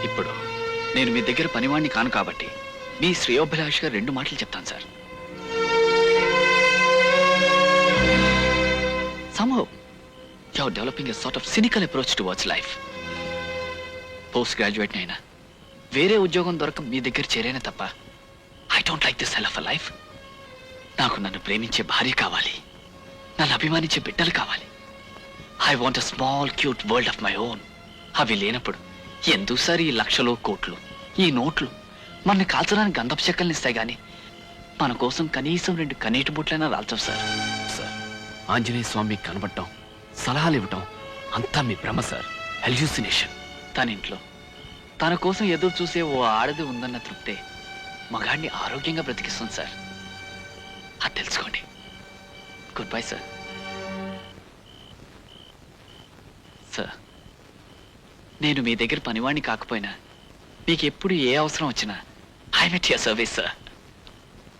ఇప్పుడు నేను మీ దగ్గర పనివాణ్ణి కాను కాబట్టి మీ శ్రేయోభిలాష్గా 2 మాటలు చెప్తాను sir. Somehow you're developing a sort of cynical approach towards life. Post graduate అయినా వేరే ఉద్యోగం దొరక మీ దగ్గర చేరేనే తప్ప I don't like this hell of a life. నాకు నన్ను ప్రేమించే భార్య కావాలి, నన్ను అభిమానించే బిడ్డలు కావాలి. I want a small cute world of my own. అవి లేనప్పుడు ఎందుకు సార్ ఈ లక్షలు కోట్లు, ఈ నోట్లు మనని కాల్చడానికి గంధపు చెక్కల్ని ఇస్తాయి కానీ మన కోసం కనీసం 2 కన్నీటి బుట్లైనా రాల్చవు సార్. సార్, ఆంజనేయ స్వామికి కనబడటం, సలహాలు ఇవ్వటం అంతా మీ భ్రమ సార్, హెల్యూసినేషన్. తన ఇంట్లో తన కోసం ఎదురు చూసే ఓ ఆడది ఉందన్న తృప్తే మగాడిని ఆరోగ్యంగా బ్రతికిస్తుంది సార్. అది తెలుసుకోండి. Good bye sir. సార్, నేను మీ దగ్గర పనివాణ్ణి కాకపోయినా మీకు ఎప్పుడు ఏ అవసరం వచ్చినా I met your service sir.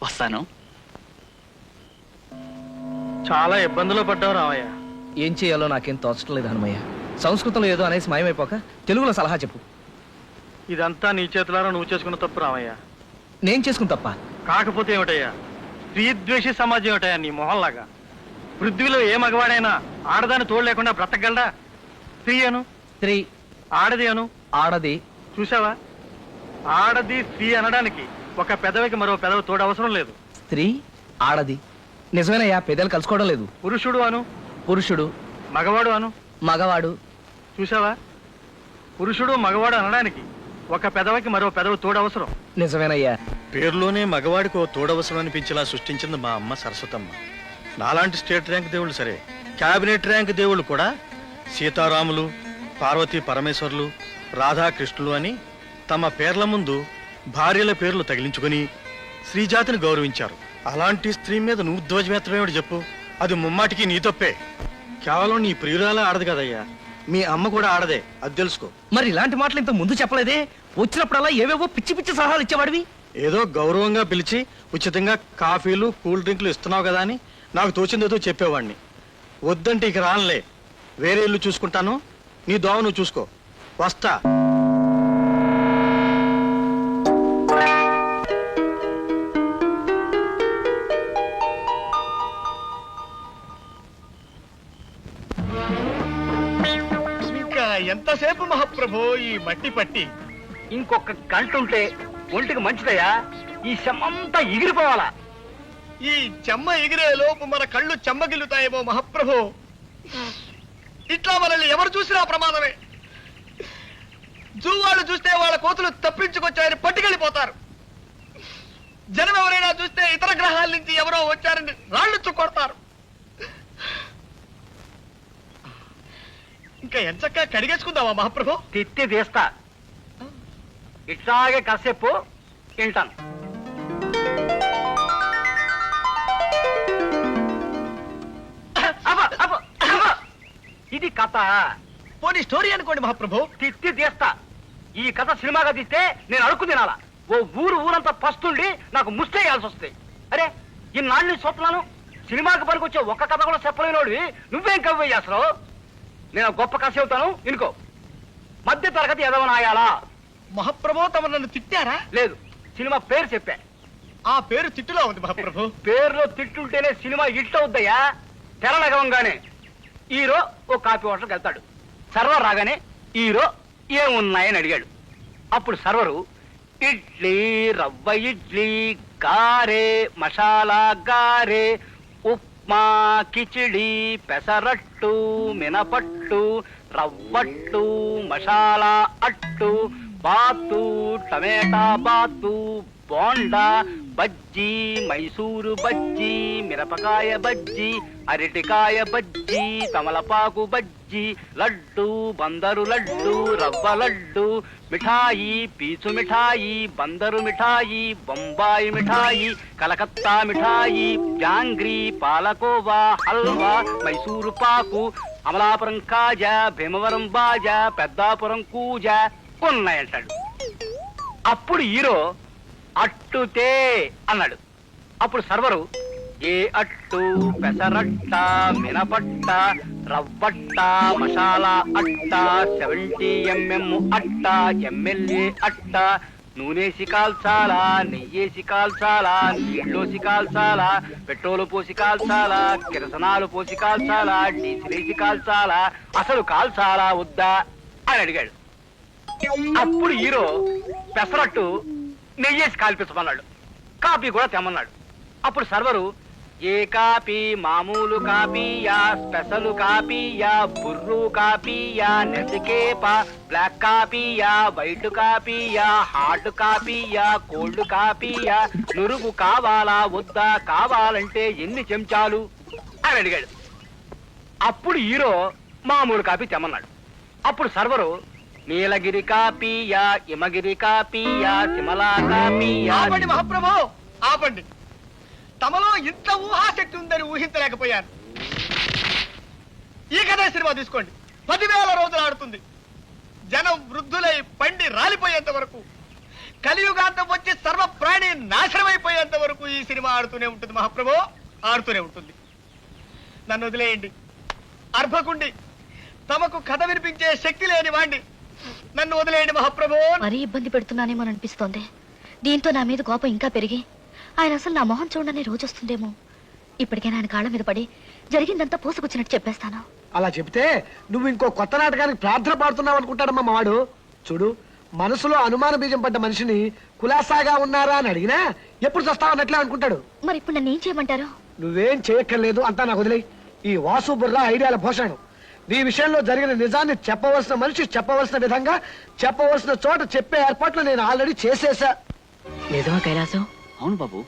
వస్తాను. చాలా ఇబ్బందులు పడ్డావు రామయ్య. ఏం చేయాలో నాకేం తోచట్లేదు హనుమయ్య. సంస్కృతంలో ఏదో అనేసి మాయమైపోక తెలుగులో సలహా చెప్పు. ఇదంతా నీ చేతులారా నువ్వు చేసుకున్న తప్పు రామయ్య. నేను చేసుకుని తప్ప కాకపోతే ఏమిటయ్యా, స్త్రీద్వేషి సమాజం ఏమిటయ్యా నీ మొహంలాగా. పృథ్వీలో ఏ మగవాడైనా ఆడదాన్ని తోడు లేకుండా బ్రతకగలడా? స్త్రీ అను, స్త్రీ, ఆడది అను, ఆడది. చూసావా, ఆడది స్త్రీ అనడానికి ఒక పెదవికి మరో పెదవి తోడు అవసరం లేదు. స్త్రీ, ఆడది. నిజమేనయ్యా, పెద్దలు కలుసుకోవడం లేదు. పురుషుడు అను, పురుషుడు, మగవాడు అను. మగవాడు. చూసావా, పురుషుడు మగవాడు అనడానికి ఒక పెదవికి మరో పెదవి తోడు అవసరం. నిజమేనయ్యా. పేరులోనే మగవాడికి ఓ తోడవసరం అనిపించేలా సృష్టించింది మా అమ్మ సరస్వతమ్మ. నాలాంటి స్టేట్ ర్యాంక్ దేవుళ్ళు సరే, క్యాబినెట్ ర్యాంక్ దేవుళ్ళు కూడా సీతారాములు, పార్వతీ పరమేశ్వర్లు, రాధాకృష్ణులు అని తమ పేర్ల ముందు భార్యల పేర్లు తగిలించుకుని స్త్రీజాతిని గౌరవించారు. అలాంటి స్త్రీ మీద నువ్వు ధ్వజమెత్తమేమిటి చెప్పు? అది ముమ్మాటికి నీ తప్పే. కేవలం నీ ప్రియురాలే ఆడదు కదయ్యా, మీ అమ్మ కూడా ఆడదే, అది తెలుసుకో. మరి ఇలాంటి మాటలు ఇంత ముందు చెప్పలేదే? వచ్చినప్పుడల్లా ఏవేవో పిచ్చి పిచ్చి సలహాలు ఇచ్చేవాడివి. ఏదో గౌరవంగా పిలిచి ఉచితంగా కాఫీలు కూల్ డ్రింకులు ఇస్తున్నావు కదా అని నాకు తోచిందేదో చెప్పేవాడిని. వద్దంటే ఇక రానులే, వేరే ఇల్లు చూసుకుంటాను, నీ దోవ నువ్వు చూసుకో. వస్తా. ఇంకా ఎంతసేపు మహాప్రభు ఈ మట్టి పట్టి? ఇంకొక గంట ఉంటే ఒంటికి మంచిదయ్యా. ఈ శమ్మంతా ఎగిరిపోవాలా. ఈ చెమ్మ ఎగిరే లోపు మన కళ్ళు చెమ్మగిల్లుతాయేమో మహాప్రభు. ఇట్లా మనల్ని ఎవరు చూసినా ప్రమాదమే. జూవాళ్ళు చూస్తే వాళ్ళ కోతులు తప్పించుకొచ్చారని పట్టుకెళ్ళిపోతారు. జనం ఎవరైనా చూస్తే ఇతర గ్రహాల నుంచి ఎవరో వచ్చారని రాళ్ళు చుక్కొడతారు. ఇంకా ఎంచక్కా కడిగేసుకుందామా మహాప్రభు? తిత్తి తీస్తా. ఇట్లాగే కాసేపు తింటాను. ఇది కథ. పోనీ స్టోరీ అనుకోండి మహాప్రభు. తిత్తి తీస్తా. ఈ కథ సినిమాగా తీస్తే నేను అడుక్కు తినాలా? ఓ ఊరంతా పస్తుండి నాకు ముస్తేయాల్సి వస్తాయి. అరే, ఈ నాణ్ణి చూస్తున్నాను. సినిమాకి పనికొచ్చే ఒక్క కథ కూడా చెప్పలేనోడివి నువ్వేం కవ్వే చేస్తావు? నేను గొప్ప కథ చెబుతాను, ఇనుకో. మధ్య తరగతి ఎదవనాయాలా? మహాప్రభు తమ నన్ను తిట్టారా? లేదు, సినిమా పేరు చెప్పా. ఆ పేరు తిట్టులో ఉంది మహాప్రభు. పేరులో తిట్టుంటేనే సినిమా హిట్ అవుద్దయ్యా. తెరనగవంగానే హీరో ఓ కాఫీ హోటల్కి వెళ్తాడు. సర్వర్ రాగానే హీరో ఏమున్నాయని అడిగాడు. అప్పుడు సర్వరు ఇడ్లీ, రవ్వ ఇడ్లీ, గారే, మసాలా గారే, ఉప్మా, కిచిడి, పెసరట్టు, మినపట్టు, రవ్వట్టు, మసాలా అట్టు, బాతు, టమేటా బాతు, బోండా, బజ్జీ, మైసూరు బజ్జీ, మిరపకాయ బజ్జీ, అరటికాయ బజ్జీ, తమలపాకు బజ్జీ, లడ్డు, బందరు లడ్డు, రవ్వ లడ్డు, మిఠాయి, పీచు మిఠాయి, బందరు మిఠాయి, బొంబాయి మిఠాయి, కలకత్తా మిఠాయి, జాంగ్రీ, పాలకోవా, హల్వా, మైసూరు పాకు, అమలాపురం కాజా, భీమవరం బాజా, పెద్దాపురం కూజా ఉన్నాయంటాడు. అప్పుడు హీరో అట్టుతే అన్నాడు. అప్పుడు సర్వరు ఏ అట్టు, పెసరట్ట, మినపట్ట, రవ్వట్ట మసాలా అట్ట 70 mm అట్ట ఎమ్మెల్యే అట్ట నూనెసి కాల్చాలా నెయ్యేసి కాల్చాలా నీళ్ళోసి కాల్చాలా పెట్రోలు పోసి కాల్చాలా కిరసనాలు పోసి కాల్చాలా డీజిలేసి కాల్చాలా అసలు కాల్చాలా వద్దా అని అడిగాడు. అప్పుడు హీరో పెసరట్టు నెయ్యేసి కాల్పించమన్నాడు, కాపీ కూడా తెమ్మన్నాడు. అప్పుడు సర్వరు ఏ కాపీ మామూలు కాపీయా స్పెషల్ కాపీయా బుర్రు కాపీయా నెసికేపా బ్లాక్ కాపీయా వైట్ కాపీయా హాట్ కాపీయా కోల్డ్ కాపీయా నురుగు కావాలా వద్దా కావాలంటే ఎన్ని చెంచాలు అని అడిగాడు. అప్పుడు హీరో మామూలు కాపీ తెమ్మన్నాడు. అప్పుడు సర్వరు నీలగిరి కాపీయా హిమగిరి కాపీయా సిమలా కాపీయా. ఆపండి మహాప్రభు, ఆపండి. తమలో ఇంత ఊహాశక్తి ఉందని ఊహించలేకపోయాను. ఈ కథ సినిమా తీసుకోండి, 10,000 రోజులు ఆడుతుంది. జనం వృద్ధులై పండి రాలిపోయేంత వరకు, కలియుగాంతం వచ్చి సర్వ ప్రాణి నాశనమైపోయేంత వరకు ఈ సినిమా ఆడుతూనే ఉంటుంది మహాప్రభు, ఆడుతూనే ఉంటుంది. నన్ను వదిలేయండి, అర్భకుండి, తమకు కథ వినిపించే శక్తి లేని వాణ్ణి. నన్ను వదిలేయండి మహాప్రభు. మరీ ఇబ్బంది పెడుతున్నానేమో అనిపిస్తోంది. దీంతో నా మీద కోపం ఇంకా పెరిగి ఆయన అసలు నా మొహం చూడనే రోజు వస్తుందేమో. ఇప్పటికైనా ఆయన కాళ్ళ మీద పడి జరిగిందంతా పూసుకొచ్చినట్టు చెప్పేస్తాను. అలా చెప్తే నువ్వు ఇంకో కొత్త నాటకానికి ప్రార్థన పాడుతున్నావు అనుకుంటాడమ్మా మావాడు. చూడు, మనసులో అనుమాన బీజం పడ్డ మనిషిని కులాసాగా ఉన్నారా అని అడిగినా ఎప్పుడు చస్తావన్నట్లే అనుకుంటాడు. మరి ఇప్పుడు నన్ను ఏం చేయమంటారు? నువ్వేం చేయక్కర్లేదు, అంతా నాకు వదిలే. ఈ వాసు బుర్రా ఐడియాల భూషణం. నీ విషయంలో జరిగిన నిజాన్ని చెప్పవలసిన మనిషి చెప్పవలసిన విధంగా చెప్పవలసిన చోట చెప్పే ఏర్పాట్లు నేను ఆల్రెడీ చేసేసా. నిజమా కైలాసం? అవును బాబు,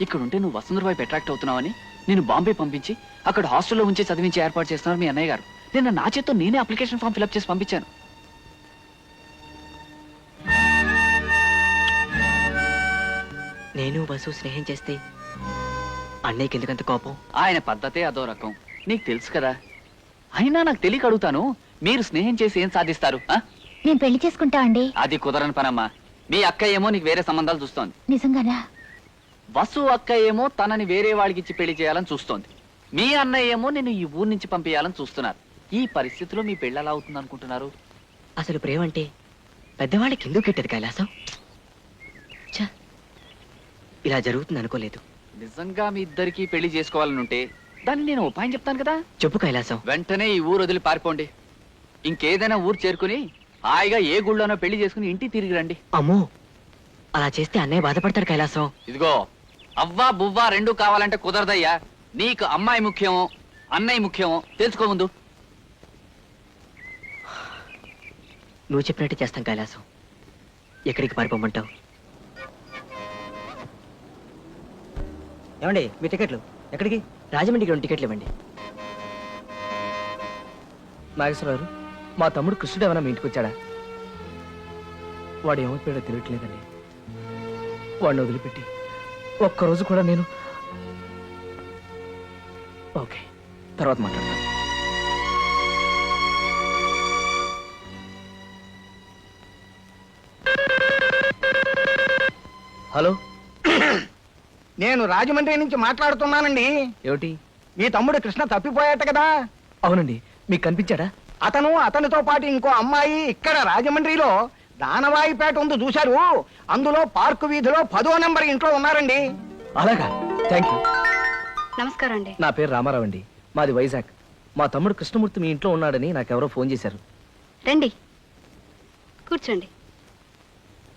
ఇక్కడుంటే నువ్వు వసుంధర వైపు అట్రాక్ట్ అవుతున్నావని నేను బాంబే పంపించి అక్కడ హాస్టల్లో ఉంచి చదివించి ఏర్పాటు చేస్తున్నారు మీ అన్నయ్య గారు. నేను నా చేత్తో నేనే అప్లికేషన్ ఫామ్ ఫిల్అప్ చేసి పంపించాను. నేను వసు స్నేహం చేస్తే అన్నయ్యకి ఎందుకంత కోపం? ఆయన పద్ధతే అదో రకం, నీకు తెలుసు కదా. అయినా నాకు తెలియక అడుగుతాను, మీరు స్నేహం చేసి ఏం సాధిస్తారు? నేను పెళ్లి చేసుకుంటా అండి. అది కుదరని పనమ్మా. మీ అక్క ఏమో నీకు వేరే సంబంధాలు చూస్తోంది. నిజంగానా? వసు అక్క ఏమో తనని వేరే వాడికి ఇచ్చి పెళ్లి చేయాలని చూస్తోంది. మీ అన్నయ్య ఏమో నేను ఈ ఊరు నుంచి పంపించాలని చూస్తున్నారు. ఈ పరిస్థితిలో మీ పెళ్లి ఎలా అవుతుంది అనుకుంటున్నారు? అసలు ప్రేమ అంటే పెద్దవాళ్ళకి ఎందుకు కిట్టదు కైలాసం? ఇలా జరుగుతుంది అనుకోలేదు. నిజంగా మీ ఇద్దరికి పెళ్లి చేసుకోవాలనుంటే దాన్ని నేను ఉపాయం చెప్తాను కదా. చెప్పు కైలాసం. వెంటనే ఈ ఊరు వదిలి పారిపోండి. ఇంకేదైనా ఊరు చేరుకుని హాయిగా ఏ గుళ్ళోనో పెళ్లి చేసుకుని ఇంటికి తిరిగి రండి. అమ్మో, అలా చేస్తే అన్నయ్య బాధపడతాడు కైలాసం. ఇదిగో, అవ్వా బువ్వా రెండూ కావాలంటే కుదరదయ్యా. నీకు అమ్మాయి ముఖ్యమో అన్నయ్య ముఖ్యమో తెలుసుకో ముందు. నువ్వు చెప్పినట్టు చేస్తాం కైలాసం. ఎక్కడికి పారిపోమంటావు? ఏమండి, మీ టికెట్లు ఎక్కడికి? రాజమండ్రికి 2 టికెట్లు ఇవ్వండి. నాగేశ్వరరావు, మా తమ్ముడు కృష్ణుడు ఏమైనా మీ ఇంటికి వచ్చాడా? వాడు ఏమైపోయాడో తెలియట్లేదండి. వాడిని వదిలిపెట్టి ఒక్కరోజు కూడా నేను... ఓకే, తర్వాత మాట్లాడతాను. హలో, నేను రాజమండ్రి నుంచి మాట్లాడుతున్నానండి. ఏమిటి? మీ తమ్ముడు కృష్ణ తప్పిపోయాట కదా. అవునండి, మీకు కనిపించాడా? అతనితో పాటు ఇంకో అమ్మాయి ఇక్కడ రాజమండ్రిలో దానవాయిపేట ఉంది చూశారు. అందులో పార్కు వీధిలో 10వ నెంబర్ ఇంట్లో ఉన్నారండి. అలాగా, థ్యాంక్ యూ. నమస్కారం అండి. నా పేరు రామారావు అండి, మాది వైజాగ్. మా తమ్ముడు కృష్ణమూర్తి మీ ఇంట్లో ఉన్నాడని నాకెవరో ఫోన్ చేశారు. రండి, కూర్చోండి.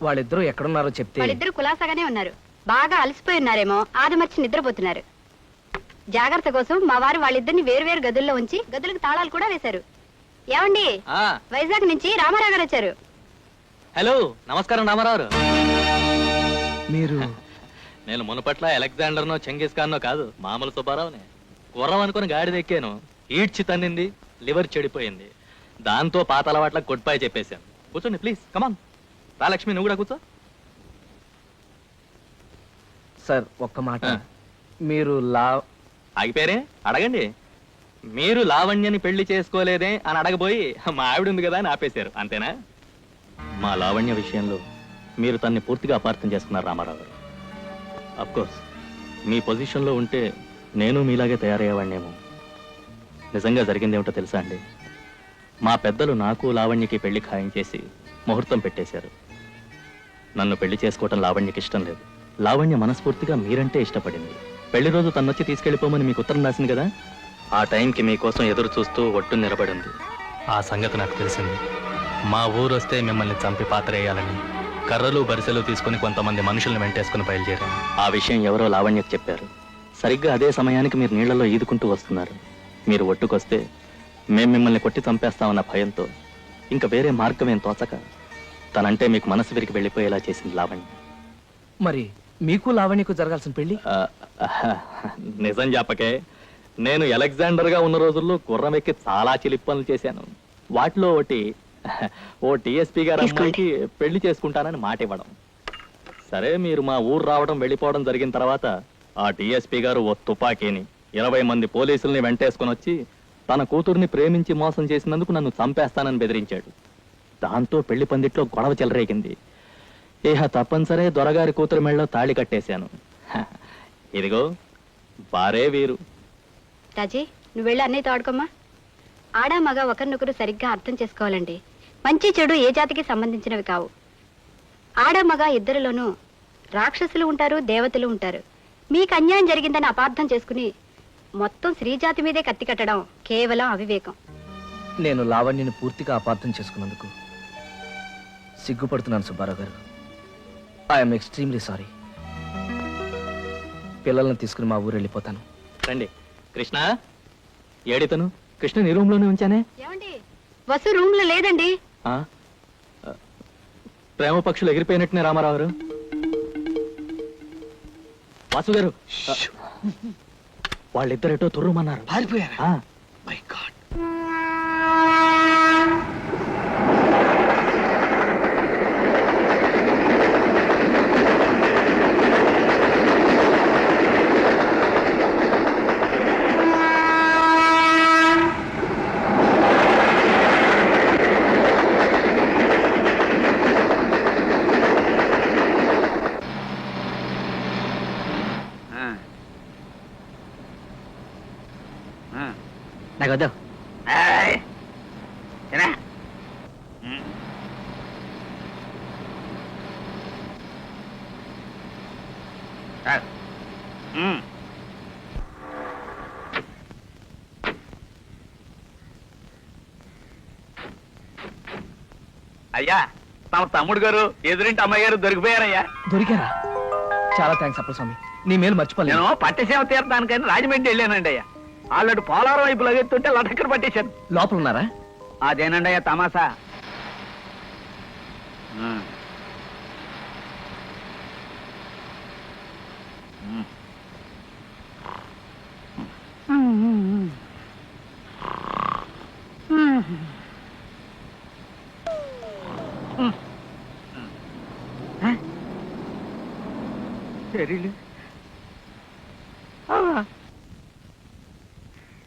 వాళ్ళిద్దరూ ఎక్కడున్నారో చెప్తే... వాళ్ళిద్దరు కులాసాగానే ఉన్నారు. బాగా అలసిపోయి ఉన్నారేమో, ఆదమర్చి నిద్రపోతున్నారు. జాగ్రత్త కోసం మా వారు వాళ్ళిద్దరిని వేరు గదుల్లో ఉంచి గదులకు తాళాలు కూడా వేశారు. ఏమండి, వైజాగ్ నుంచి రామారావు గారు వచ్చారు. హలో, నమస్కారం రామారావు. మీరు... నేను మునుపట్ల అలెగ్జాండర్నో చెంగిస్ ఖాన్నో కాదు, మామూలు సుబ్బారావునే. గుర్రం అనుకుని గాడిద ఎక్కాను, ఈడ్చి తన్నింది, లివర్ చెడిపోయింది. దాంతో పాత అలవాట్లకు గుడ్ బై చెప్పేశాను. కూర్చోండి ప్లీజ్, కమాన్. రా లక్ష్మి, నువ్వు కూడా కూర్చో. సార్, ఒక్క మాట. మీరు ఆగిపోయారే, అడగండి. మీరు లావణ్యని పెళ్లి చేసుకోలేదే అని అడగబోయి మా ఆవిడ ఉంది కదా అని ఆపేశారు, అంతేనా? మా లావణ్య విషయంలో మీరు తన్ని పూర్తిగా అపార్థం చేసుకున్నారు రామారావు గారు. అఫ్కోర్స్ మీ పొజిషన్లో ఉంటే నేను మీలాగే తయారయ్యేవాడినేమో. నిజంగా జరిగింది ఏమిటో తెలుసా అండి? మా పెద్దలు నాకు లావణ్యకి పెళ్లి ఖాయం చేసి ముహూర్తం పెట్టేశారు. నన్ను పెళ్లి చేసుకోవటం లావణ్యకి ఇష్టం లేదు. లావణ్య మనస్ఫూర్తిగా మీరంటే ఇష్టపడింది. పెళ్లి రోజు తన్నొచ్చి తీసుకెళ్ళిపోమని మీకు ఉత్తరం రాసింది కదా, ఆ టైంకి మీకోసం ఎదురు చూస్తూ ఒట్టు నిలబడింది. ఆ సంగతి నాకు తెలిసింది. మా ఊరు వస్తే మిమ్మల్ని చంపి పాత్రేయాలని కర్రలు బరిసెలు తీసుకుని కొంతమంది మనుషుల్ని వెంటేసుకుని బయలుదేరాను. ఆ విషయం ఎవరో లావణ్యకు చెప్పారు. సరిగ్గా అదే సమయానికి మీరు నీళ్లలో ఈదుకుంటూ వస్తున్నారు. మీరు ఒట్టుకొస్తే మేం మిమ్మల్ని కొట్టి చంపేస్తామన్న భయంతో ఇంకా వేరే మార్గమేం తోచక తనంటే మీకు మనసు విరిగి వెళ్ళిపోయేలా చేసింది లావణ్య. మరి మీకు లావణ్యకు జరగాల్సిన పెళ్లి? నిజం చెప్పకే, నేను అలెగ్జాండర్గా ఉన్న రోజుల్లో గుర్రం ఎక్కి చాలా చిలిపి పనులు చేశాను. వాటిలో ఓ టీఎస్పీ గారు అమ్మాయికి పెళ్లి చేసుకుంటానని మాట ఇవ్వడం. సరే, మీరు మా ఊరు రావడం వెళ్ళిపోవడం జరిగిన తర్వాత ఆ టీఎస్పీ గారు ఓ తుపాకీని 20 మంది పోలీసుల్ని వెంటేసుకుని వచ్చి తన కూతుర్ని ప్రేమించి మోసం చేసినందుకు నన్ను చంపేస్తానని బెదిరించాడు. దాంతో పెళ్లి పందిట్లో గొడవ చెలరేగింది. ఇహ తప్పనిసరే దొరగారి కూతురు మెళ్ళలో తాళి కట్టేశాను. ఇదిగో వారే వీరు. రాజీ, నువ్వు వెళ్ళి అన్నయ్యతో ఆడుకోమ్మా. ఆడా మగ ఒకరినొకరు సరిగ్గా అర్థం చేసుకోవాలండి. మంచి చెడు ఏ జాతికి సంబంధించినవి కావు. ఆడా మగ ఇద్దరిలోనూ రాక్షసులు ఉంటారు, దేవతలు ఉంటారు. మీకు అన్యాయం జరిగిందని అపార్థం చేసుకుని మొత్తం స్త్రీజాతి మీదే కత్తి కట్టడం కేవలం అవివేకం. నేను లావణ్యని పూర్తిగా అపార్థం చేసుకున్నందుకు సిగ్గుపడుతున్నాను సుబ్బారావు గారు. I'm extremely sorry. పిల్లల్ని తీసుకుని మా ఊరు వెళ్ళిపోతాను. రండి. కృష్ణ ఏడితను? కృష్ణ నీ రూమ్ లోనే ఉంచానే. ఏమండి, వసు రూమ్ లో లేదండి. ప్రేమ పక్షులు ఎగిరిపోయినట్టునే రామారావు గారు. వాసు గారు, వాళ్ళిద్దరేటో తుర్రుమన్నారు. పారిపోయారా? My God. నాకు వద్దు. అయ్యా, తమ తమ్ముడు గారు ఎదురింటి అమ్మాయి గారు దొరికిపోయారయ్యా. దొరికారా? చాలా థ్యాంక్స్ అప్పలస్వామి, నీ మేలు మర్చిపోలేదు. నేను పట్టసేవ తీర్థానికని రాజమండ్రి వెళ్ళానండి అయ్యా. ఆల్రెడీ పోలారం వైపు లగెత్తుంటే లటక్కర పట్టేశాను. లోపల ఉన్నారా? అదేనండి అయ్యా తమాసా.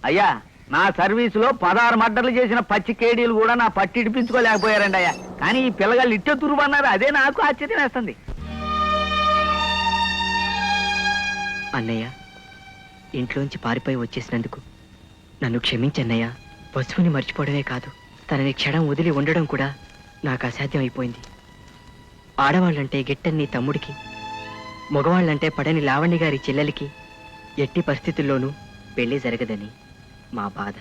అయ్యా, నా సర్వీసులో 16 మర్డర్లు చేసిన పచ్చి కేడీలు కూడా నా పట్టి ఇడిపించుకోలేకపోయారండి అయ్యా. కానీ ఈ పిల్లగాళ్ళు ఇట్టే తురుమన్నారు. అదే నాకు ఆశ్చర్యం వేస్తుంది. అన్నయ్య, ఇంట్లోంచి పారిపోయి వచ్చేసినందుకు నన్ను క్షమించన్నయ్య. పశువుని మర్చిపోవడమే కాదు, తనని క్షణం వదిలి ఉండడం కూడా నాకు అసాధ్యం అయిపోయింది. ఆడవాళ్ళంటే గిట్టని నీ తమ్ముడికి, మగవాళ్ళంటే పడని లావణ్య గారి చెల్లెలికి ఎట్టి పరిస్థితుల్లోనూ పెళ్లి జరగదని మా బాధ.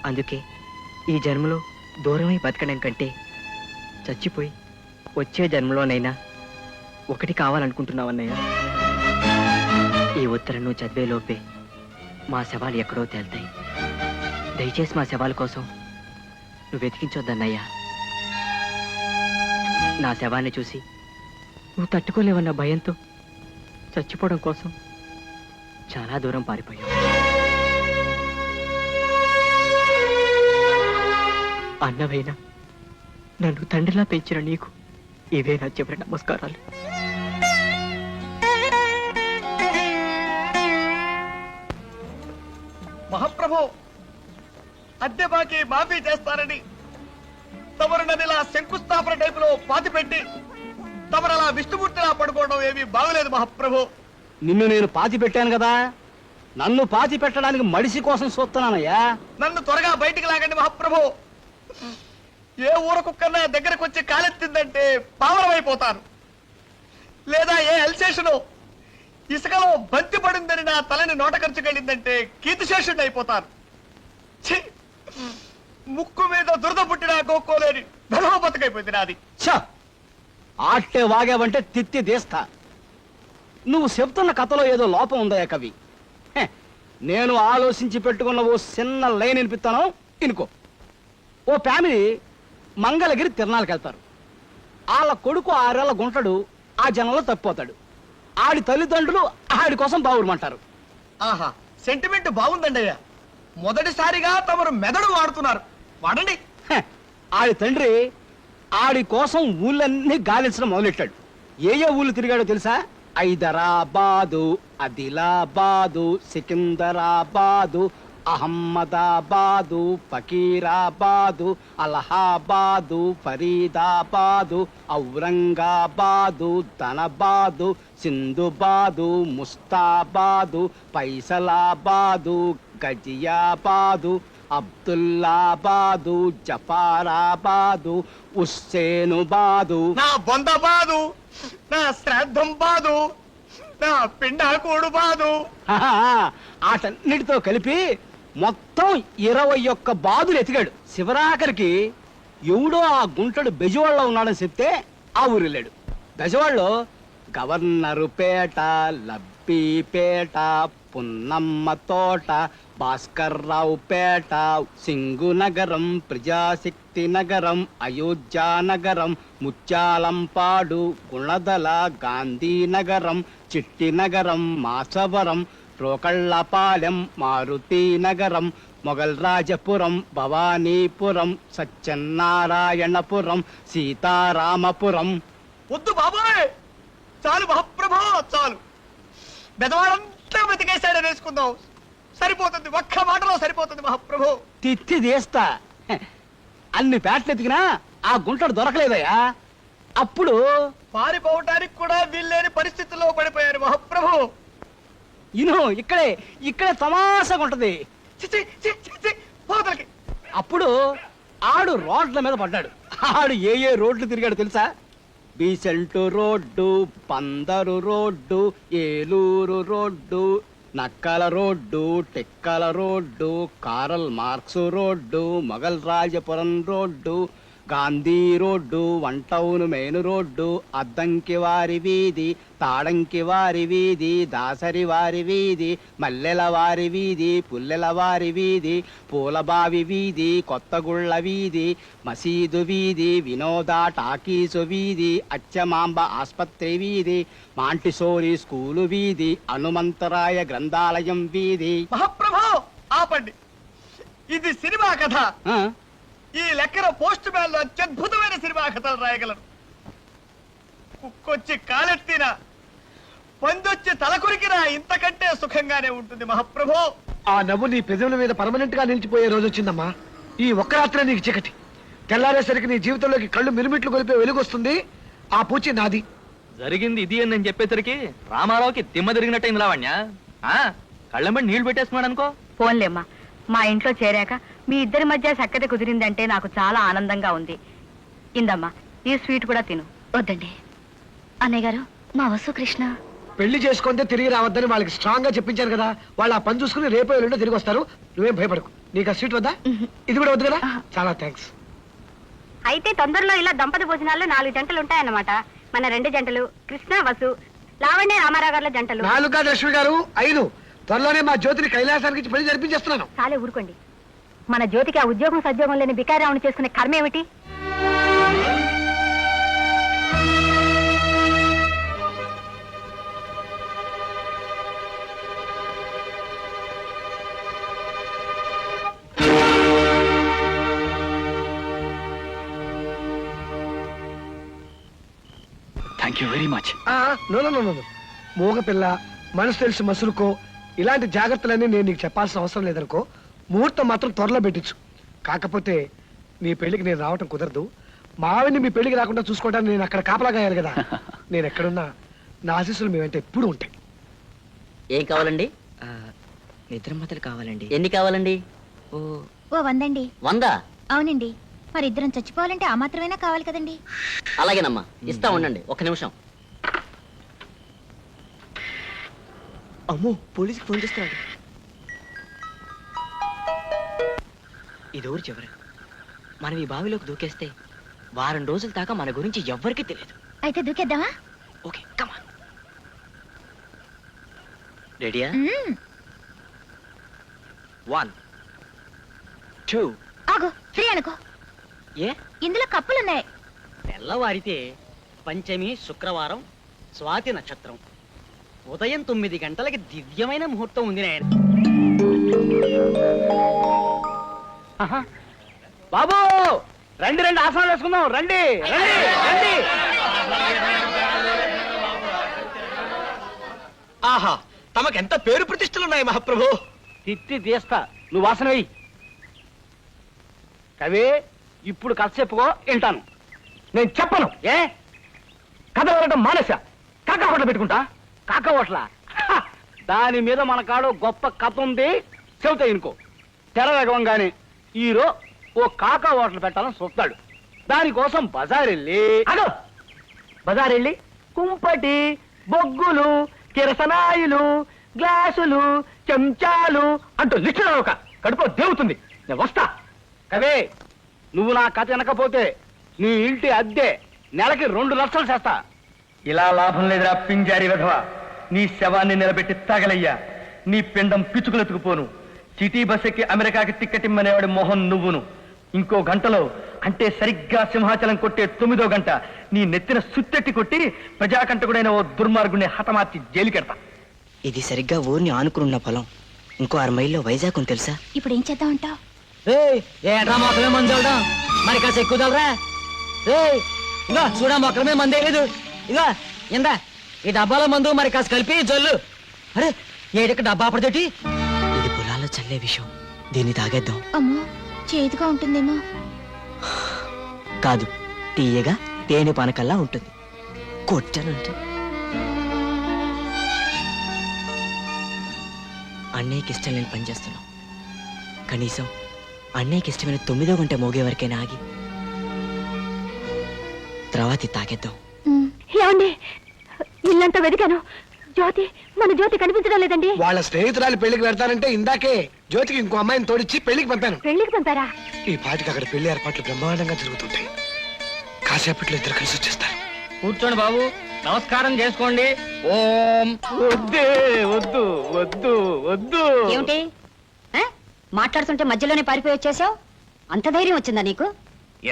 అందుకే ఈ జన్మలో దూరమై బతకడం కంటే చచ్చిపోయి వచ్చే జన్మలోనైనా ఒకటి కావాలనుకుంటున్నావన్నయ్య. ఈ ఉత్తరం నువ్వు చదివేలోపే మా శవాలు ఎక్కడో తేల్తాయి. దయచేసి మా శవాల కోసం నువ్వు వెతికించొద్దన్నయ్యా. నా శవాన్ని చూసి నువ్వు తట్టుకోలేవన్న భయంతో చచ్చిపోవడం కోసం చాలా దూరం పారిపోయావు. అన్నవైనా నన్ను తండ్రిలా పెంచిన నీకు ఇవే నా చివరి నమస్కారాలు. మహాప్రభు, అద్దె బాకీ మాఫీ చేస్తారని తమరు నదిలా శంకుస్థాపన టైపులో పాతి పెట్టి తమరలా విష్ణుమూర్తిలా పడుకోవడం ఏమీ బాగలేదు మహాప్రభు. నిన్ను నేను పాతి పెట్టాను కదా, నన్ను పాతి పెట్టడానికి మడిసి కోసం చూస్తున్నానయ్యా. నన్ను త్వరగా బయటికి లాగండి మహాప్రభు. ఏ ఊర కుక్కన్నా దగ్గరకు వచ్చి కాలెత్తిందంటే పావనమైపోతాను. లేదా ఏ అల్సేషను ఇసుకలో బంతి పడిందని నా తలని నోట ఖర్చుకెళ్ళిందంటే కీర్తిశేషుడిని అయిపోతాను. ఛీ! ముక్కు మీద దురద పుట్టినా గోక్కోలేని ధర్మ బతుకైపోయింది నాది. ఆట్టే వాగావంటే తిత్తి తీస్తా. నువ్వు చెప్తున్న కథలో ఏదో లోపం ఉందయ్యా కవి. నేను ఆలోచించి పెట్టుకున్న ఓ చిన్న లైన్ వినిపిస్తాను, ఇనుకో. ఓ ఫ్యామిలీ మంగళగిరి తిరణాలకు వెళ్తారు. వాళ్ళ కొడుకు 6 ఏళ్ల గుంటడు ఆ జనంలో తప్పిపోతాడు. ఆడి తల్లిదండ్రులు ఆడి కోసం బావురమంటారు. ఆహా, సెంటిమెంట్ బాగుందండి అయ్యా. మొదటిసారిగా తమరు మెదడు వాడుతున్నారు. వాడండి. ఆడి తండ్రి ఆడి కోసం ఊళ్ళన్నీ గాలించడం మొదలెట్టాడు. ఏ ఊళ్ళు తిరిగాడో తెలుసా? హైదరాబాదు, ఆదిలాబాదు, సికింద్రాబాదు, అహ్మదాబాదు, ఫకీరాబాదు, అలహాబాదు, ఫరీదాబాదు, ఔరంగాబాదు, ధనబాదు, సింధుబాదు, ముస్తాబాదు, పైసలాబాదు, గజియాబాదు, అబ్దుల్లాబాదు, జఫారాబాదు, హుస్సేనుబాదు. నా బొంద బాదు, నా శ్రాద్ధం బాదు, నా పిండాకోడు బాదు. ఆటన్నిటితో కలిపి మొత్తం 21 బాదులు ఎతికాడు. శివరాఖరికి ఎవడో ఆ గుంటడు బెజవాడలో ఉన్నాడని చెప్తే ఆ ఊరు వెళ్ళాడు. బెజవాడలో గవర్నరు పేట, లబ్బీపేట, పున్నమ్మ తోట, భాస్కర్రావు పేట, సింగు నగరం, ప్రజాశక్తి నగరం, అయోధ్య నగరం, ముత్యాలంపాడు, గుణదల, గాంధీ నగరం, చిట్టి నగరం, మాసవరం, రోకళ్ళపాలెం, మారుతి నగరం, మొగల్ రాజపురం, భవానీపురం, సత్యనారాయణపురం, సీతారామపురం. వద్దు బాబోయ్, చాలు మహాప్రభో, చాలు. బెదవాడంతా బతికేశాడని వేసుకుందాం. సరిపోతుంది, ఒక్క మాటలో సరిపోతుంది మహాప్రభు. తిత్తి తీస్తా. అన్ని పేటలు ఎతికినా ఆ గుంటడు దొరకలేదయ్యా. అప్పుడు పారిపోవటానికి కూడా వీల్లేని పరిస్థితుల్లో పడిపోయారు మహాప్రభు. ఇక్కడే తమాషాగా ఉంటది. చిచి, చి, చి, చి, పోతలకి. అప్పుడు ఆడు రోడ్ల మీద పడ్డాడు. ఆడు ఏ రోడ్లు తిరిగాడు తెలుసా? బీసెంటు రోడ్డు, పందరు రోడ్డు, ఏలూరు రోడ్డు, నక్కల రోడ్డు, టెక్కల road, Karl Marx road, Mogal Rajapuram road, Gandhi road, one town main road, Addanki వారి వీధి, తాడంకి వారి వీధి, దాసరి వారి వీధి, మల్లెల వారి వీధి, పుల్లెల వారి వీధి, పూలబావి వీధి, కొత్తగుళ్ళ వీధి, మసీదు వీధి, వినోద టాకీసు వీధి, అచ్చమాంబ ఆస్పత్రి వీధి, మాంటిసోరి స్కూలు వీధి, హనుమంతరాయ గ్రంథాలయం వీధి. మహాప్రభు ఆపండి, ఇది సినిమా కథ. ఈ లెక్కన పోస్ట్ మ్యాన్ లో అత్యద్భుతమైన సినిమా కథలు రాయగలరు. కుక్కొచ్చి కాలెత్తినా, పందొచ్చి తలకురికినా ఇంతకంటే సుఖంగానే ఉంటుంది మహాప్రభు. ఆ నవ్వు నీ పెదవుల మీద పర్మనెంట్ గా నిలిచిపోయే రోజు వచ్చిందమ్మా. ఈ ఒక్క రాత్రే నీకు చీకటి, తెల్లారేసరికి నీ జీవితంలోకి కళ్ళు మిరుమిట్లు కొలిపే వెలుగు వస్తుంది. ఆ పూచి నాది. జరిగింది ఇది అని నేను చెప్పేసరికి రామారావుకి తిమ్మ తిరిగినట్టయింది లావణ్య. కళ్ళెంబడి నీళ్లు పెట్టేసుకున్నాడు అనుకో. పోన్లేమ్మా, మా ఇంట్లో చేరాక మీ ఇద్దరి మధ్య సఖ్యత కుదిరిందంటే నాకు చాలా ఆనందంగా ఉంది. ఇందమ్మా, ఈ స్వీట్ కూడా తిను. వద్దండి అన్నయ్య గారు, మా వసు కృష్ణ పెళ్లి చేసుకుంటే తిరిగి రావద్దని వాళ్ళకి స్ట్రాంగ్ గా చెప్పించారు కదా. వాళ్ళు ఆ పని చూసుకుని రేపో ఎల్లుండో తిరిగి వస్తారు. నువ్వేం భయపడకు. నీకు ఆ స్వీట్ వద్దా? ఇది కూడా వద్దు కదా? చాలా థ్యాంక్స్. అయితే తొందరలో ఇలా దంపతి భోజనాల్లో 4 జంటలు ఉంటాయన్నమాట. మన 2 జంటలు, కృష్ణ వసు, లావణ్య రామారావు గారుల జంటలు. 4 కాదు లక్ష్మి గారు, 5. త్వరలోనే మా జ్యోతిని కైలాసానికి ఇచ్చి పెళ్లి జరిపించేస్తున్నాను. చాలే ఊరుకోండి. మన జ్యోతికి ఆ ఉద్యోగం సద్యోగం లేని బికారావుని చేసుకునే కర్మ ఏమిటి? Thank you very much. నో మూగ పిల్ల, మనసు తెలిసి మసులుకో. ఇలాంటి జాగ్రత్తలన్నీ నేను నీకు చెప్పాల్సిన అవసరం లేదనుకో. ముహూర్తం మాత్రం త్వరలో పెట్టించు. కాకపోతే నీ పెళ్లికి నేను రావటం కుదరదు. మా ఆవిడ్ని మీ పెళ్లికి రాకుండా చూసుకోవడానికి నేను అక్కడ కాపలాగాయాలి కదా. నేను ఎక్కడున్నా నా ఆశీస్సులు మీ వెంట ఎప్పుడు ఉంటాయి. ఏం కావాలండి? నిద్రమతలు కావాలండి. ఎన్ని కావాలండి? ఓ ఓ 100 అండి. 100? అవునండి. మరి ఇద్దరం చచ్చిపోవాలంటే ఆ మాత్రమైనా కావాలి కదండి. అలాగేనమ్మా, ఇస్తా ఉండండి, ఒక్క నిమిషం. అమ్మో, పోలీసుకి ఫోన్ చేస్తున్నాడు. ఇదెవరు చివరి? మనం ఈ బావిలోకి దూకేస్తే వారం రోజుల దాకా మన గురించి ఎవ్వరికీ తెలియదు. అయితే దూకేద్దామా? ఓకే, కమాన్. రెడీయా? 1 2. ఆగు, ఫ్రీ అనుకో. ఏ? ఇందులో కప్పులున్నాయి. తెల్లవారితే పంచమి శుక్రవారం స్వాతి నక్షత్రం ఉదయం 9 గంటలకి దివ్యమైన ముహూర్తం ఉంది నాయన. బాబు రండి రండి, ఆసనాలు వేసుకుందాం. రండి రండి రండి. ఆహా, తమకెంత పేరు ప్రతిష్టలున్నాయి మహాప్రభు. తిత్తి తీస్తా, నువ్వు వాసన వెయ్యి. కవి, ఇప్పుడు కథ చెప్పుకో, వింటాను. నేను చెప్పను. ఏ కథ వెళ్ళడం మానేసా. కాకా హోటల్ పెట్టుకుంటా. కాకా హోటలా? దాని మీద మన కాడు గొప్ప కథ ఉంది, చెబుతా ఇనుకో. తెర వేగంగానే హీరో ఓ కాకా హోటల్ పెట్టాలని చూస్తాడు. దానికోసం బజారెళ్ళి బజారెళ్ళి కుంపటి, బొగ్గులు, కిరసనాయిలు, గ్లాసులు, చెంచాలు అంటూ లిస్టు ఒక కడుపులో దేవుతుంది. నేను వస్తా. కవే, నువ్వు నా కథ వినకపోతే నీ ఇంటి అద్దె నెలకి 2 లక్షలు చేస్తా. ఇలా లాభం లేదురా పింజారి విధవ. నీ శవాన్ని నిలబెట్టి తగలయ్యా. నీ పిండం పిచ్చుకులెత్తుకుపోను. సిటీ బస్ ఎక్కి అమెరికాకి టిక్కెటిమ్మనేవాడి మొహం నువ్వును. ఇంకో గంటలో, అంటే సరిగ్గా సింహాచలం కొట్టే 9వ గంట, నీ నెత్తిన సుత్తెట్టి కొట్టి ప్రజాకంటకుడైన ఓ దుర్మార్గుడిని హతమార్చి జైలుకెడతా. ఇది సరిగ్గా ఊరిని ఆనుకున్న పొలం. ఇంకో 6 మైల్లో వైజాగ్ ఉంది తెలుసా? ఇప్పుడు ఏం చేద్దాం అంటావు? ఏట్రా మొక్కలే మంది చల్లడా, మరి కాస్త ఎక్కువ చల్లరా. ఇంకా చూడా, మొక్కలమే మందే లేదు. ఇగా ఇందా ఈ డబ్బాలో మందు మరి కాస్త కలిపి జల్లు. అరే ఏడక్క డబ్బా పడతేటి. ఇది పొలాల్లో చల్లే విషయం. దీన్ని తాగేద్దాం. అమ్మో, చేదుగా ఉంటుందేమో. కాదు, తీయగా తేనె పానకల్లా ఉంటుంది. కొట్టనంటే అన్నయ్యకి ఇష్టం లేని పని చేస్తున్నాం. కనీసం అన్నయ్యకి ఇష్టమైన 9వ గంట మోగే వరకైనా ఆగి తర్వాత తాగేద్దాం. ఏమండి, ఇల్లంతా వెతికాను. జ్యోతి, మన జ్యోతి కనిపించడం లేదండి. వాళ్ళ స్నేహితురాలు పెళ్లికి వెళ్తానంటే ఇందాకే జ్యోతికి ఇంకో అమ్మాయిని తోడిచ్చి పెళ్లికి పంపాను. పెళ్లికి పంపారా? ఈ పాటికి అక్కడ పెళ్లి ఏర్పాట్లు బ్రహ్మాండంగా జరుగుతుంటాయి. కాసేపట్లో ఇద్దరు కలిసి వచ్చేస్తారు. కూర్చోండి బాబు, నమస్కారం చేసుకోండి. ఓం. వద్దే, వద్దు వద్దు వద్దు. ఏమిటి మాట్లాడుతుంటే మధ్యలోనే పారిపోయి వచ్చేసావు? అంత ధైర్యం వచ్చిందా నీకు?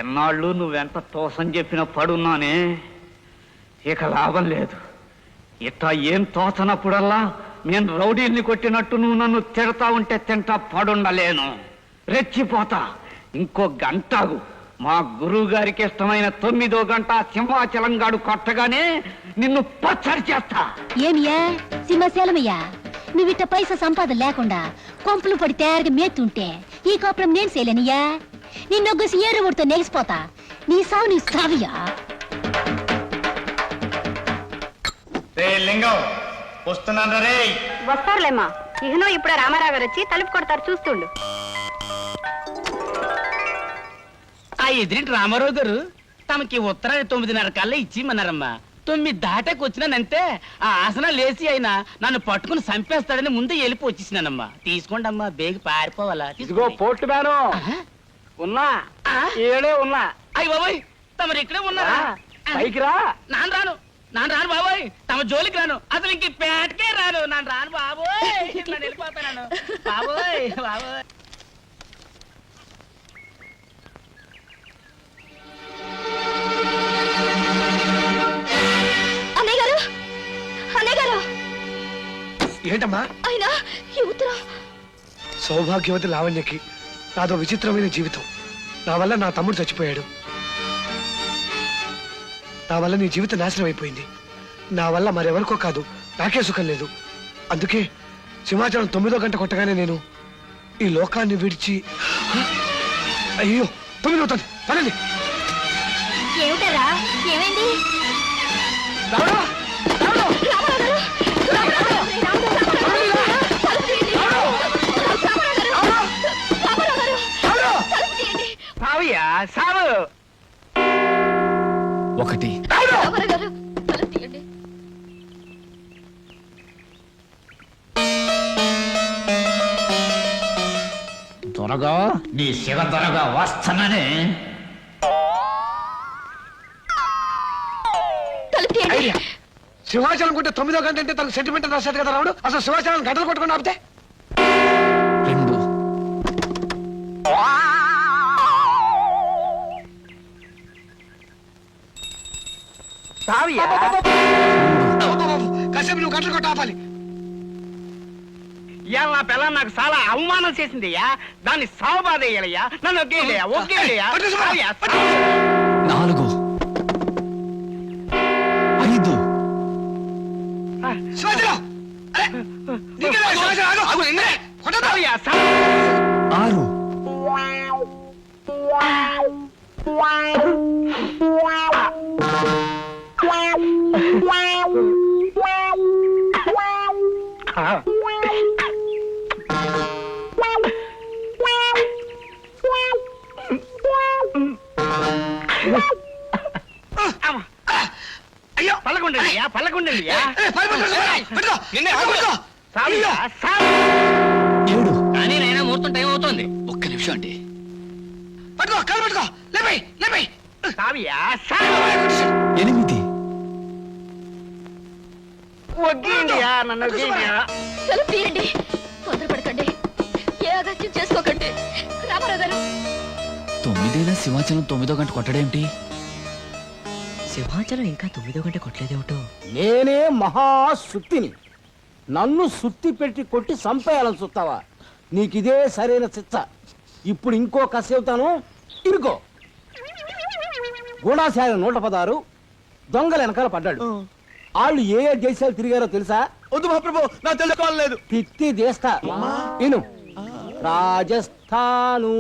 ఎన్నాళ్ళు నువ్వెంత తోసం చెప్పినా పడున్నానే, ఇక లాభం లేదు. ఇట్లా ఏం తోచనప్పుడల్లా నేను రౌడీల్ని కొట్టినట్టు నువ్వు నన్ను తిడతా ఉంటే తింటా పడుండలేను. రెచ్చిపోతా. ఇంకో గంటకు మా గురువు గారికి ఇష్టమైన 9వ గంట సింహాచలంగాడు కొట్టగానే నిన్ను పచ్చడి చేస్తా. ఏమియా సింహశైలమయ్యా, నువ్విట్ట పైసా సంపాదన లేకుండా కొంపలు పడి తయారుగా మేతుంటే ఈ కాపురం నేను చేయలేనియా. నిన్నొగ్గసి ఏరువుడితో నెగిసిపోతా. నీ సావు నీ సావియా. లింగం వస్తున్నాను రే. వస్తారులేమ్మా. ఇహనో ఇప్పుడే రామారావు గారు వచ్చి తలుపు కొడతారు, చూస్తుండు. ఆ ఎదురింటి రామారావు గారు తమకి ఉత్తరాన్ని 9:30 కల్లా ఇచ్చిమన్నారమ్మా. 9 దాటాకి వచ్చినానంతే ఆ ఆసనాలు లేచి అయినా నన్ను పట్టుకుని చంపేస్తాడని ముందే వెళ్ళిపో వచ్చేసినానమ్మా. తీసుకోండి అమ్మా, బేగి పారిపోవాలా. ఇదిగో పోర్టు మ్యాను, ఉన్నా ఏడే ఉన్నా. అయ్యి బాబాయ్, తమరు ఇక్కడే ఉన్నారా? పైకి రా. నాన్న రాను బాబాయ్, తమ జోలికి రాను. అసలు ఇంక పేటకే రాను. నాన్న రాను బాబోయ్, నేను వెళ్ళిపోతాను బాబోయ్ బాబోయ్. ఏంటమ్మా? అయినా ఈ ఉత్తరం. సౌభాగ్యవతి లావణ్యకి నాదో విచిత్రమైన జీవితం. నా వల్ల నా తమ్ముడు చచ్చిపోయాడు. నా వల్ల నీ జీవితం నాశనం అయిపోయింది. నా వల్ల మరెవరికో కాదు, నాకే సుఖం లేదు. అందుకే సింహాచలం 9వ గంట కొట్టగానే నేను ఈ లోకాన్ని విడిచి. అయ్యో, 9 అవుతుంది, పదండి. ఏమిటరా, ఏమైంది? ఒకటి రామారావు తలుపు తీయండి. త్వరగా నీ శివ త్వరగా వస్తానని తలుపు తీయండి. సింహాచలం కొంటే 9వ గంట అంటే తనకు సెంటిమెంట్ రాసేది కదా రావుడు. అసలు సింహాచలం గంటలు కొట్టుకుని ఆపితే రెండు కాసేపు నువ్వు గంటలు కొట్టి ఆపాలి. ఇవాళ నా పిల్ల నాకు చాలా అవమానం చేసింది అయ్యా. దాన్ని సావు బాధ వేయాలయ్యా. నన్ను ఒగ్గేయలయ్యా, ఒగ్గేయలయ్యా. నాలుగు ఐదు సింహాచలం అరే, నీకేనా సింహాచలం? ఆగు, కొట్టొద్దు. ఆరు అయ్యో పల్లకుండండియా, పల్లకుండండియా. ఏడు కానీ నైనా ముహూర్తం టైం అవుతుంది. ఒక్క నిమిషం అండి. పట్టుకో కాలు పట్టుకో లేపై లేపై సావియా, ఎనిమిది ఒగ్గేయండియా, నన్ను ఒగ్గేయండియా. తలుపు తీయండి. తొందరపడకండి, ఏ అగత్యం చేసుకోకండి. రామారావు గారు, 9 సింహాచలం 9వ గంట కొట్టడేమిటి? సింహాచలం ఇంకా 9వ గంట కొట్టలేదేమిటో. నేనే మహాసుత్తిని. నన్ను సుత్తి పెట్టి కొట్టి చంపేయాలని చూస్తావా? నీకిదే సరైన శిక్ష. ఇప్పుడు ఇంకో కసి చెబుతాను, ఇరుకో. గూఢాచార్య 116 దొంగల వెనకాల పడ్డాడు. వాళ్ళు ఏ ఏ దేశాలు తిరిగారో తెలుసా? వద్దు మహాప్రభు, నా తెలుసుకోలేదు. తిత్తి దేస్తా ఇను. రాజస్థాను,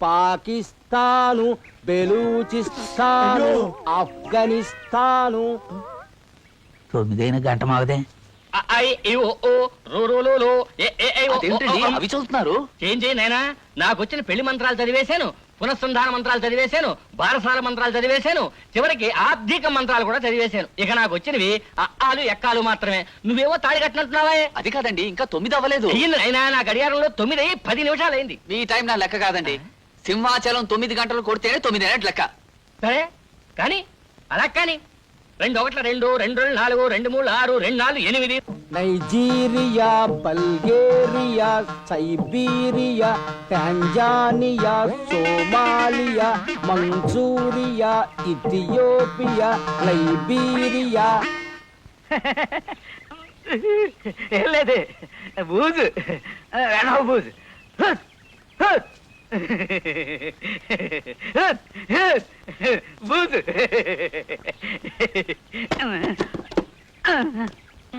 పాకిస్తాను, బెలూచిస్తాను, ఆఫ్ఘనిస్తాను. 9 గంట మాగదే. అదేంటండి అవి చదువుతున్నారు? ఏం చేయి నాయనా, నాకు వచ్చిన పెళ్లి మంత్రాలు చదివేశాను, పునఃసంధాన మంత్రాలు చదివేశాను, బారసాల మంత్రాలు చదివేశాను, చివరికి ఆర్థిక మంత్రాలు కూడా చదివేశాను. ఇక నాకు వచ్చినవి అక్కాలు ఎక్కాలు మాత్రమే. నువ్వేమో తాళి కట్టినట్టున్నావా? అది కాదండి, ఇంకా 9 అవ్వలేదు. అయ్యింది నాయనా, నా గడియారంలో 9 అయ్యి 10 నిమిషాలు అయింది. మీ టైం నా లెక్క కాదండి. సింహాచలం 9 గంటలు కొడితేనే 9 అయినట్టు లెక్క. సరే కానీ అలా కానీ 2 1 2 2 4 2 3 6 2 4 8. Nigeria, Bulgaria, Siberia, Tanzania, Somalia, Manchuria, Ethiopia, Liberia. ఏం లేదు, బూజు బూజు. బూజు.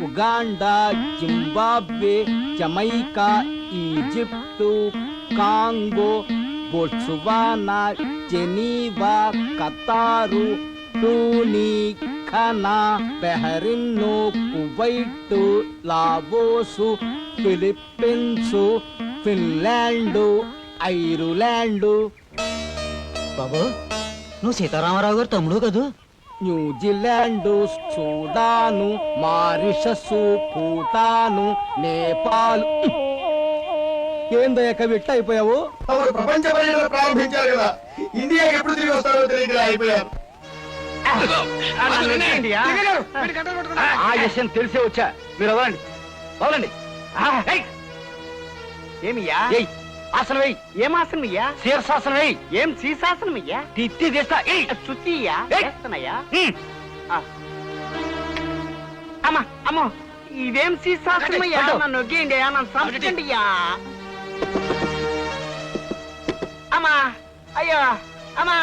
Uganda, Zimbabwe, Jamaica, Egypt, Congo, Botswana, Geneva, Qatar, టూనీ, Ghana, Bahrain, Kuwait, Laos, Philippines, Finland, Ireland. బాబు, నువ్వు సీతారామరావు గారు తమ్ముడు కదూ? New Zealand, Sudan, Mauritius, Bhutan, Nepal. ఏందయ్య కవిట్ట అయిపోయావు? ప్రపంచ పర్యటన ప్రారంభించారు కదా, ఇండియాకి ఎప్పుడు తిరిగి వస్తారో తెలియక అయిపోయారు. ఆ విషయం తెలిసే వచ్చా. మీరు వదలండి, వదలండి. ఏమియ్యా? ఆసనం వెయ్యి. ఏం ఆసనం అయ్యా? శీర్షాసనం వెయ్యి. ఏం శీర్షాసనం అయ్యా? తిత్తి తీస్తా. చుట్టియ్యా చేస్తానయ్యా. అమ్మా అమ్మో, ఇదేం శీర్షాసనం అయ్యా? నన్ను నొగ్గేయండి, నన్ను సంపండి. అమ్మా, అయ్యో, అమ్మా,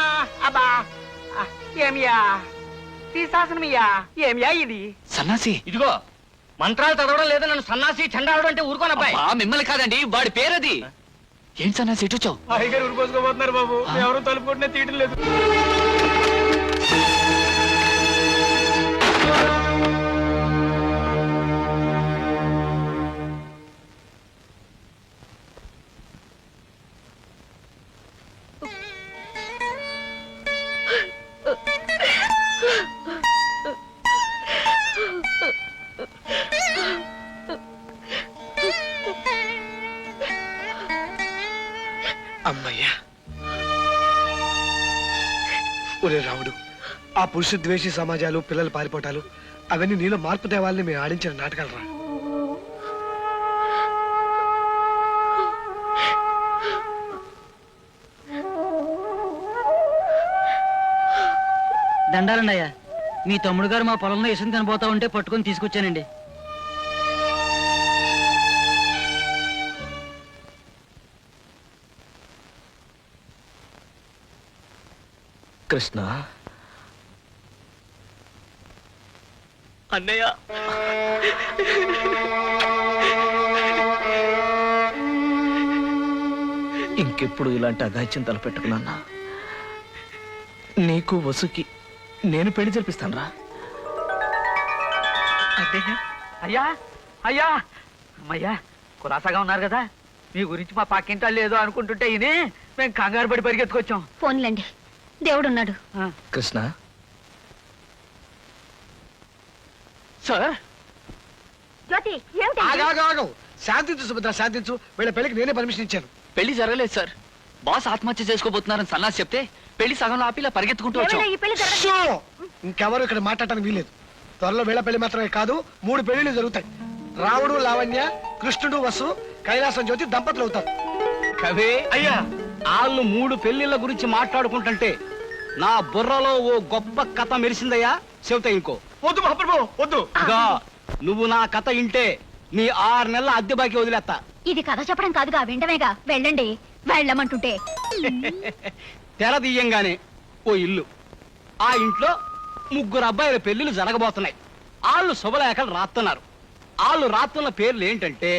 అబ్బా. ఏమియా శీర్షాసనమయ్యా? ఏమియా ఇది? సన్నాసి. ఇదిగో మంత్రాలు చదవడం లేదా నన్ను సన్నాసి చండాలడం అంటే ఊరుకోనబ్బాయి. మిమ్మల్ని కాదండి, వాడి పేరది. ఏంటి సన్నాసి ఇటు వచ్చావు? హాయిగారు ఊరిపోసుకోబోతున్నారు బాబు, ఎవరు తలుపు కొట్టినా తీయటం లేదు. అమ్మయ్యా. ఒరే రాముడు, ఆ పురుష ద్వేషి సమాజాలు, పిల్లలు పారిపోవటాలు అవన్నీ నీలో మార్పు తేవాలని మేము ఆడించిన నాటకాలు రా. దండాలండి అయ్యా, మీ తమ్ముడు గారు మా పొలంలో ఇసుక తినబోతా ఉంటే పట్టుకొని తీసుకొచ్చానండి. కృష్ణ, అన్నయ్య ఇంకెప్పుడు ఇలాంటి అగాయిత్యం తలపెట్టుకున్నా నీకు వసుకి నేను పెళ్లి జరిపిస్తాను రా. అయ్యా అయ్యా అమ్మయ్యా, కులాసాగా ఉన్నారు కదా. మీ గురించి మా పక్కింటాళ్ళు ఏదో అనుకుంటుంటే ఇది మేము కంగారు పడి పరిగెత్తుకొచ్చాం. ఫోన్లండి, దేవుడున్నాడు. కృష్ణ, సార్ జ్యోతి ఏమిటి? ఆగాగాగవు, శాంతించు సుభద్ర, శాంతించు. వీళ్ళ పెళ్లికి నేనే పర్మిషన్ ఇచ్చాను. పెళ్లి జరగలేదు సార్. బాస్ ఆత్మహత్య చేసుకోబోతున్నారని సన్నాసి చెప్తే పెళ్లి సగంలో ఆపి ఇలా పరిగెత్తుకుంటూ వచ్చాం. ఏమైనా ఈ పెళ్లి జరగదు. షో! ఇంకెవరు ఇక్కడ మాట్లాడటానికి వీలేదు. త్వరలో వీళ్ళ పెళ్లి మాత్రమే కాదు, 3 పెళ్లిళ్ళు జరుగుతాయి. రాముడు, లావణ్య, కృష్ణుడు, వసు, కైలాసం జ్యోతి దంపతులు అవుతారు. కవి అయ్యా, వాళ్ళు 3 పెళ్లిళ్ళ గురించి మాట్లాడుకుంటుంటే నా బుర్రలో ఓ గొప్ప కథ మెరిసిందయ్యా. చెబుతా ఇంకో. వద్దు మహాప్రభు, వద్దు. ఇదిగో, నువ్వు నా కథ ఇంటే నీ 6 నెలల అద్దె బాకీ వదిలేస్తా. ఇది కథ చెప్పడం కాదుగా, వింటమేగా. వెళ్ళండి, వెళ్ళమంటుంటే. తెర తీయంగానే ఓ ఇల్లు, ఆ ఇంట్లో 3 అబ్బాయిల పెళ్లిళ్ళు జరగబోతున్నాయి. వాళ్ళు శుభలేఖలు రాస్తున్నారు. వాళ్ళు రాస్తున్న పేర్లు ఏంటంటే